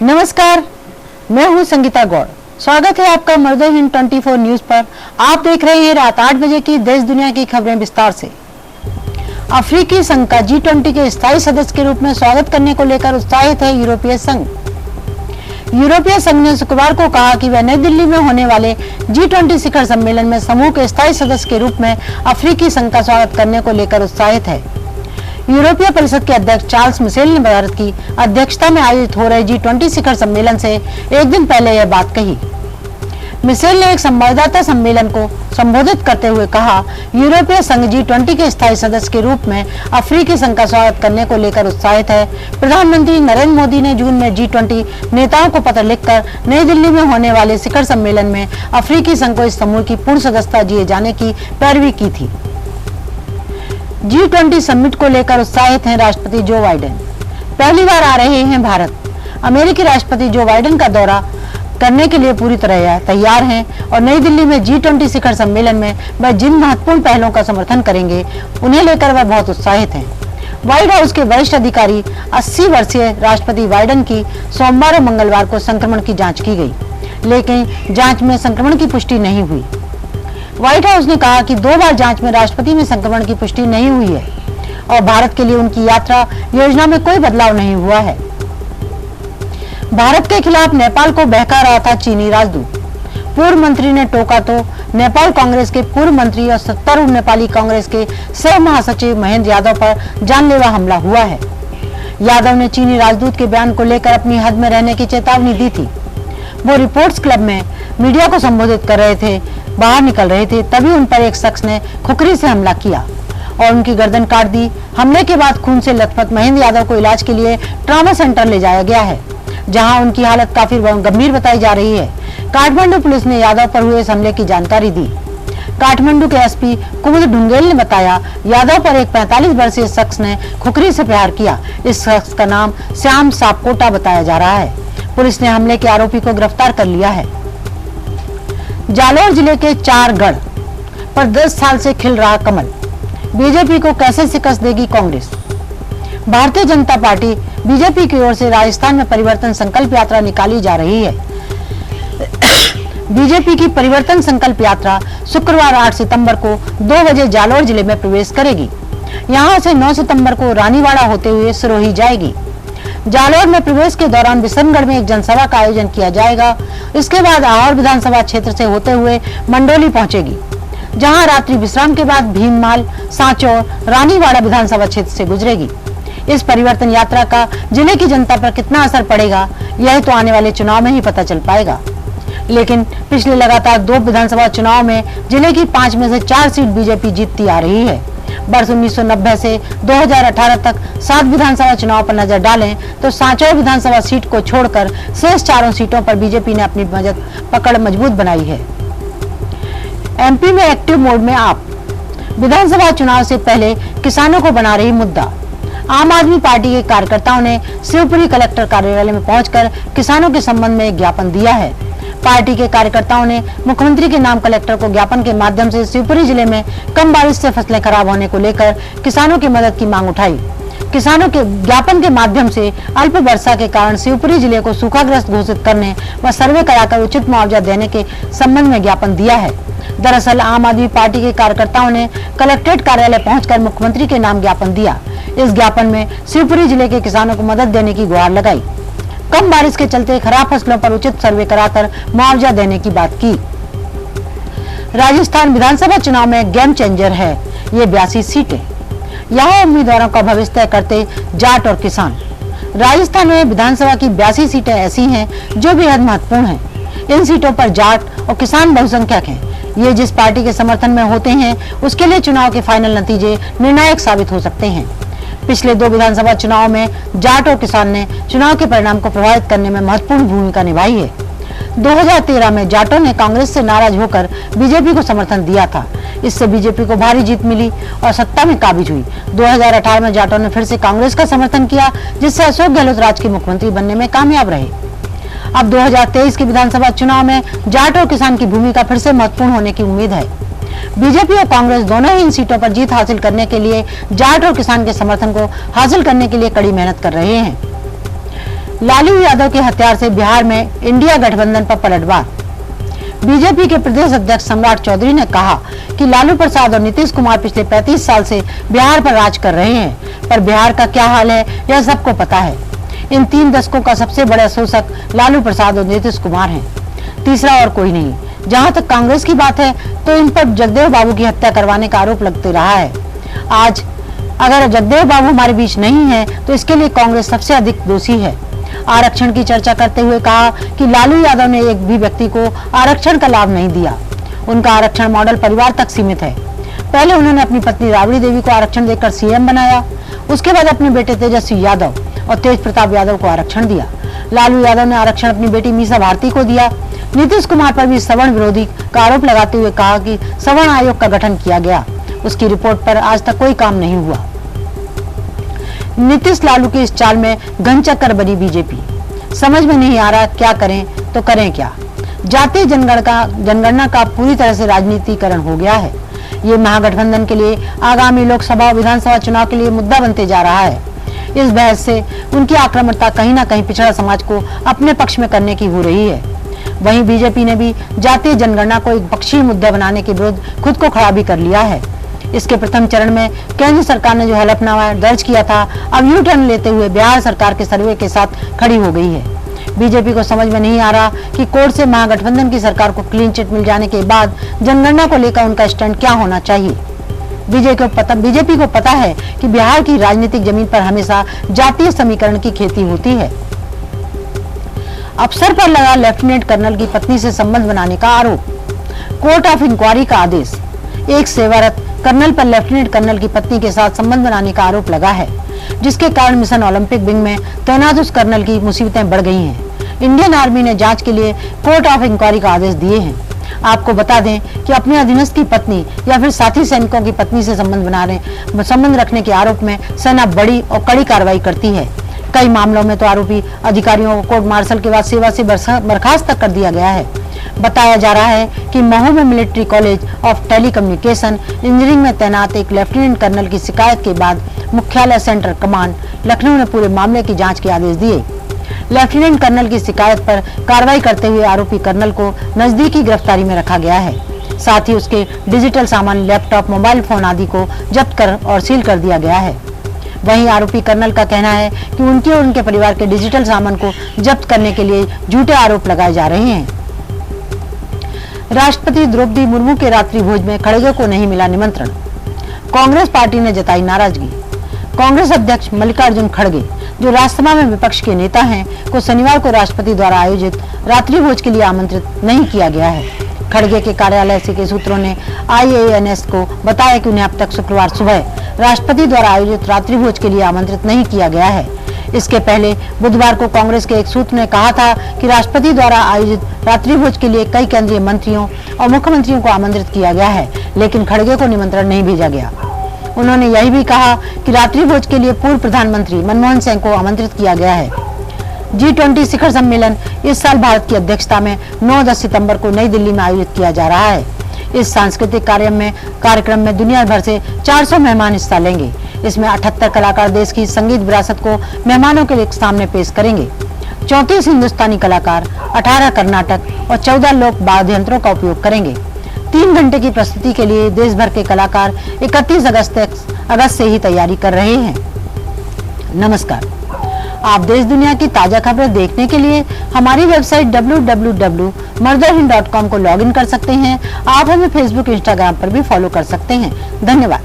नमस्कार, मैं हूं संगीता गौड़। स्वागत है आपका मर्दे हिंद 24 न्यूज पर। आप देख रहे हैं रात 8 बजे की देश दुनिया की खबरें विस्तार से। अफ्रीकी संघ का G20 के स्थायी सदस्य के रूप में स्वागत करने को लेकर उत्साहित है यूरोपीय संघ। यूरोपीय संघ ने शुक्रवार को कहा कि वह नई दिल्ली में होने वाले G20 शिखर सम्मेलन में समूह के स्थायी सदस्य के रूप में अफ्रीकी संघ का स्वागत करने को लेकर उत्साहित है। यूरोपीय परिषद के अध्यक्ष चार्ल्स मिशेल ने भारत की अध्यक्षता में आयोजित हो रहे G20 शिखर सम्मेलन से एक दिन पहले यह बात कही। मिशेल ने एक संवाददाता सम्मेलन को संबोधित करते हुए कहा, यूरोपीय संघ G20 के स्थायी सदस्य के रूप में अफ्रीकी संघ का स्वागत करने को लेकर उत्साहित है। प्रधानमंत्री नरेंद्र मोदी ने जून में G20 नेताओं को पत्र लिखकर नई दिल्ली में होने वाले शिखर सम्मेलन में अफ्रीकी संघ को इस समूह की पूर्ण सदस्यता दिए जाने की पैरवी की थी। G20 समिट को लेकर उत्साहित हैं राष्ट्रपति जो बाइडेन। पहली बार आ रहे हैं भारत। अमेरिकी राष्ट्रपति जो बाइडेन का दौरा करने के लिए पूरी तरह तैयार हैं और नई दिल्ली में G20 शिखर सम्मेलन में वह जिन महत्वपूर्ण पहलों का समर्थन करेंगे उन्हें लेकर वह बहुत उत्साहित हैं। व्हाइट हाउस के वरिष्ठ अधिकारी 80 वर्षीय राष्ट्रपति बाइडेन की सोमवार और मंगलवार को संक्रमण की जांच की गई, लेकिन जांच में संक्रमण की पुष्टि नहीं हुई। व्हाइट हाउस ने कहा कि 2 बार जांच में राष्ट्रपति में संक्रमण की पुष्टि नहीं हुई है और भारत के लिए उनकी यात्रा योजना में कोई बदलाव नहीं हुआ है। भारत के खिलाफ नेपाल को बहका रहा था चीनी राजदूत। पूर्व मंत्री ने टोका तो नेपाल कांग्रेस के पूर्व मंत्री और सत्तारूढ़ नेपाली कांग्रेस के सह महासचिव महेंद्र यादव पर जानलेवा हमला हुआ है। यादव ने चीनी राजदूत के बयान को लेकर अपनी हद में रहने की चेतावनी दी थी। वो रिपोर्ट्स क्लब में मीडिया को संबोधित कर रहे थे, बाहर निकल रहे थे, तभी उन पर एक शख्स ने खुखरी से हमला किया और उनकी गर्दन काट दी। हमले के बाद खून से लथपथ महेंद्र यादव को इलाज के लिए ट्रॉमा सेंटर ले जाया गया है, जहां उनकी हालत काफी गंभीर बताई जा रही है। काठमांडू पुलिस ने यादव पर हुए इस हमले की जानकारी दी। काठमांडू के एसपी कुमुद ढुंगेल ने बताया, यादव पर एक 45 वर्षीय शख्स ने खुखरी से प्रहार किया। इस शख्स का नाम श्याम सापकोटा बताया जा रहा है। पुलिस ने हमले के आरोपी को गिरफ्तार कर लिया है। जालौर जिले के चारगढ़ पर 10 साल से खिल रहा कमल, बीजेपी को कैसे शिकस्त देगी कांग्रेस। भारतीय जनता पार्टी बीजेपी की ओर से राजस्थान में परिवर्तन संकल्प यात्रा निकाली जा रही है। बीजेपी की परिवर्तन संकल्प यात्रा शुक्रवार 8 सितंबर को 2 बजे जालौर जिले में प्रवेश करेगी। यहां से 9 सितंबर को रानीवाड़ा होते हुए सिरोही जाएगी। जालौर में प्रवेश के दौरान बिशनगढ़ में एक जनसभा का आयोजन किया जाएगा। इसके बाद आहोर विधानसभा क्षेत्र से होते हुए मंडोली पहुंचेगी, जहां रात्रि विश्राम के बाद भीममाल, सांचौर, रानीवाड़ा विधानसभा क्षेत्र से गुजरेगी। इस परिवर्तन यात्रा का जिले की जनता पर कितना असर पड़ेगा, यह तो आने वाले चुनाव में ही पता चल पाएगा। लेकिन पिछले लगातार 2 विधानसभा चुनाव में जिले की 5 में से 4 सीट बीजेपी जीतती आ रही है। वर्ष 1990 से 2018 तक 7 विधानसभा चुनाव पर नजर डालें तो सांचौर विधानसभा सीट को छोड़कर शेष 4 सीटों पर बीजेपी ने अपनी पकड़ मजबूत बनाई है। एमपी में एक्टिव मोड में आप। विधानसभा चुनाव से पहले किसानों को बना रही मुद्दा। आम आदमी पार्टी के कार्यकर्ताओं ने शिवपुरी कलेक्टर कार्यालय में पहुंचकर किसानों के संबंध में एक ज्ञापन दिया है। पार्टी के कार्यकर्ताओं ने मुख्यमंत्री के नाम कलेक्टर को ज्ञापन के माध्यम से शिवपुरी जिले में कम बारिश से फसलें खराब होने को लेकर किसानों की मदद की मांग उठाई। किसानों के ज्ञापन के माध्यम से अल्प वर्षा के कारण शिवपुरी जिले को सूखाग्रस्त घोषित करने व सर्वे कराकर उचित मुआवजा देने के संबंध में ज्ञापन दिया है। दरअसल आम आदमी पार्टी के कार्यकर्ताओं ने कलेक्ट्रेट कार्यालय पहुंचकर मुख्यमंत्री के नाम ज्ञापन दिया। इस ज्ञापन में शिवपुरी जिले के किसानों को मदद देने की गुहार लगाई। कम बारिश के चलते खराब फसलों पर उचित सर्वे कराकर मुआवजा देने की बात की। राजस्थान विधानसभा चुनाव में गेम चेंजर है ये 82 सीटें। यहाँ उम्मीदवारों का भविष्य तय करते जाट और किसान। राजस्थान में विधानसभा की 82 सीटें ऐसी हैं जो बेहद महत्वपूर्ण हैं। इन सीटों पर जाट और किसान बहुसंख्यक हैं। ये जिस पार्टी के समर्थन में होते हैं उसके लिए चुनाव के फाइनल नतीजे निर्णायक साबित हो सकते हैं। पिछले 2 विधानसभा चुनाव में जाट और किसान ने चुनाव के परिणाम को प्रभावित करने में महत्वपूर्ण भूमिका निभाई है। 2013 में जाटों ने कांग्रेस से नाराज होकर बीजेपी को समर्थन दिया था। इससे बीजेपी को भारी जीत मिली और सत्ता में काबिज हुई। 2018 में जाटों ने फिर से कांग्रेस का समर्थन किया, जिससे अशोक गहलोत राज्य के मुख्यमंत्री बनने में कामयाब रहे। अब 2023 के विधानसभा चुनाव में जाट और किसान की भूमिका फिर से महत्वपूर्ण होने की उम्मीद है। बीजेपी और कांग्रेस दोनों ही इन सीटों पर जीत हासिल करने के लिए जाट और किसान के समर्थन को हासिल करने के लिए कड़ी मेहनत कर रहे हैं। लालू यादव के हथियार से बिहार में इंडिया गठबंधन पर पलटवार। बीजेपी के प्रदेश अध्यक्ष सम्राट चौधरी ने कहा कि लालू प्रसाद और नीतीश कुमार पिछले 35 साल से बिहार पर राज कर रहे हैं, पर बिहार का क्या हाल है यह सबको पता है। इन 3 दशकों का सबसे बड़ा शोषक लालू प्रसाद और नीतीश कुमार हैं, तीसरा और कोई नहीं। जहां तक कांग्रेस की बात है तो इन पर जगदेव बाबू की हत्या करवाने का आरोप लगते रहा है। आज अगर जगदेव बाबू हमारे बीच नहीं है तो इसके लिए कांग्रेस सबसे अधिक दोषी है। आरक्षण की चर्चा करते हुए कहा कि लालू यादव ने एक भी व्यक्ति को आरक्षण का लाभ नहीं दिया। उनका आरक्षण मॉडल परिवार तक सीमित है। पहले उन्होंने अपनी पत्नी राबड़ी देवी को आरक्षण देकर सीएम बनाया, उसके बाद अपने बेटे तेजस्वी यादव और तेज प्रताप यादव को आरक्षण दिया। लालू यादव ने आरक्षण अपनी बेटी मीसा भारती को दिया। नीतीश कुमार पर भी सवर्ण विरोधी का आरोप लगाते हुए कहा कि सवर्ण आयोग का गठन किया गया, उसकी रिपोर्ट पर आज तक कोई काम नहीं हुआ। नीतीश लालू की इस चाल में घन चक्कर बनी बीजेपी। समझ में नहीं आ रहा क्या करें तो करें क्या। जातीय जनगणना का पूरी तरह से राजनीतिकरण हो गया है। ये महागठबंधन के लिए आगामी लोकसभा और विधानसभा चुनाव के लिए मुद्दा बनते जा रहा है। इस बहस से उनकी आक्रामकता कहीं न कहीं पिछड़ा समाज को अपने पक्ष में करने की हो रही है। वहीं बीजेपी ने भी जातीय जनगणना को एक पक्षीय मुद्दा बनाने के विरुद्ध खुद को खड़ा भी कर लिया है। इसके प्रथम चरण में केंद्र सरकार ने जो हलफनामा दर्ज किया था, अब यू टर्न लेते हुए बिहार सरकार के सर्वे के साथ खड़ी हो गई है। बीजेपी को समझ में नहीं आ रहा कि कोर्ट से महागठबंधन की सरकार को क्लीन चिट मिल जाने के बाद जनगणना को लेकर उनका स्टैंड क्या होना चाहिए। बीजेपी को पता है कि बिहार की राजनीतिक जमीन पर हमेशा जातीय समीकरण की खेती होती है। अफसर पर लगा लेफ्टिनेंट कर्नल की पत्नी से संबंध बनाने का आरोप। कोर्ट ऑफ इंक्वायरी का आदेश। एक सेवारत कर्नल पर लेफ्टिनेंट कर्नल की पत्नी के साथ संबंध बनाने का आरोप लगा है, जिसके कारण मिशन ओलंपिक विंग में तैनात उस कर्नल की मुसीबतें बढ़ गई हैं। इंडियन आर्मी ने जांच के लिए कोर्ट ऑफ इंक्वायरी का आदेश दिए हैं। आपको बता दें कि अपने अधीनस्थ की पत्नी या फिर साथी सैनिकों की पत्नी से संबंध रखने के आरोप में सेना बड़ी और कड़ी कार्रवाई करती है। कई मामलों में तो आरोपी अधिकारियों को कोर्ट मार्शल के बाद सेवा से बर्खास्त तक कर दिया गया है। बताया जा रहा है कि महू में military college of telecommunication engineering में तैनात एक लेफ्टिनेंट कर्नल की शिकायत के बाद मुख्यालय सेंट्रल कमांड लखनऊ ने पूरे मामले की जांच के आदेश दिए। लेफ्टिनेंट कर्नल की शिकायत पर कार्रवाई करते हुए आरोपी कर्नल को नजदीकी गिरफ्तारी में रखा गया है। साथ ही उसके डिजिटल सामान, लैपटॉप, मोबाइल फोन आदि को जब्त कर और सील कर दिया गया है। वहीं आरोपी कर्नल का कहना है कि उनके और उनके परिवार के डिजिटल सामान को जब्त करने के लिए झूठे आरोप लगाए जा रहे हैं। राष्ट्रपति द्रौपदी मुर्मू के रात्रि भोज में खड़गे को नहीं मिला निमंत्रण। कांग्रेस पार्टी ने जताई नाराजगी। कांग्रेस अध्यक्ष मल्लिकार्जुन खड़गे, जो राज्यसभा में विपक्ष के नेता हैं, को शनिवार को राष्ट्रपति द्वारा आयोजित रात्रि भोज के लिए आमंत्रित नहीं किया गया है। खड़गे के कार्यालय से के सूत्रों ने IANS को बताया कि उन्हें अब तक शुक्रवार सुबह राष्ट्रपति द्वारा आयोजित रात्रि भोज के लिए आमंत्रित नहीं किया गया है। इसके पहले बुधवार को कांग्रेस के एक सूत्र ने कहा था कि राष्ट्रपति द्वारा आयोजित रात्रि भोज के लिए कई केंद्रीय मंत्रियों और मुख्यमंत्रियों को आमंत्रित किया गया है, लेकिन खड़गे को निमंत्रण नहीं भेजा गया। उन्होंने यही भी कहा कि रात्रि भोज के लिए पूर्व प्रधानमंत्री मनमोहन सिंह को आमंत्रित किया गया है। G20 शिखर सम्मेलन इस साल भारत की अध्यक्षता में 9-10 सितंबर को नई दिल्ली में आयोजित किया जा रहा है। इस सांस्कृतिक कार्यक्रम में दुनिया भर से 400 मेहमान हिस्सा लेंगे। इसमें 78 कलाकार देश की संगीत विरासत को मेहमानों के सामने पेश करेंगे। 34 हिंदुस्तानी कलाकार, 18 कर्नाटक और 14 लोक वाद्य यंत्रों का उपयोग करेंगे। 3 घंटे की प्रस्तुति के लिए देश भर के कलाकार 31 अगस्त से ही तैयारी कर रहे हैं। नमस्कार, आप देश दुनिया की ताजा खबरें देखने के लिए हमारी वेबसाइट www.motherhind.com को लॉगिन कर सकते हैं। आप हमें फेसबुक, इंस्टाग्राम पर भी फॉलो कर सकते हैं। धन्यवाद।